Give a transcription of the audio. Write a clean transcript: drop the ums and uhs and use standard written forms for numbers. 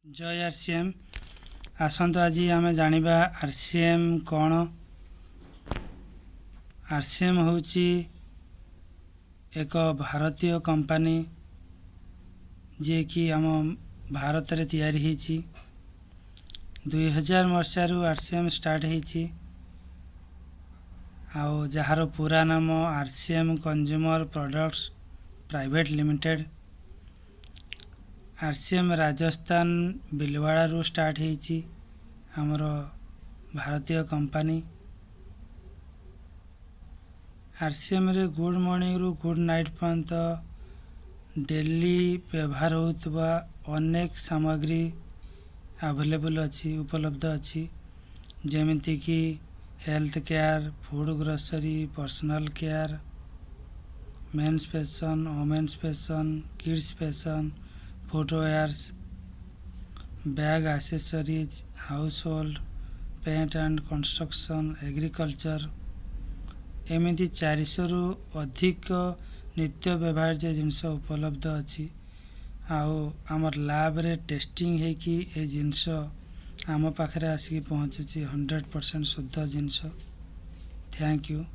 जय आरसीएम। आसंतु आज आम जानिबा आरसीएम कौन। आरसीएम होची एक भारतीय कंपनी जे कि आम भारत रे तैयारी होईची। 2000 मसीहारू आरसीएम स्टार्ट होईची आउ जहार पूरा नाम RCM consumer products private limited. RCM Rajasthan Bhilwara रू स्टार्ट होईची हमरो भारतीय कंपनी। आरसीएम रे गुड मॉर्निंग रु गुड नाइट पर्यंत डेली व्यवहार होतबा अनेक सामग्री अवेलेबल अच्छी उपलब्ध अच्छी जेमिति कि health care, food grocery, personal care, men's fashion, women's fashion, kids fashion, footwears, bag accessories, household, paint and construction, agriculture एमती 400 रु अधिक नित्य व्यवहार्य जिनस उपलब्ध अच्छी। आउ आमर लैब रे टेस्टिंग है कि ए जिनस आम पाखरे आसिक पहुँचुची 100% शुद्ध जिनस। Thank you.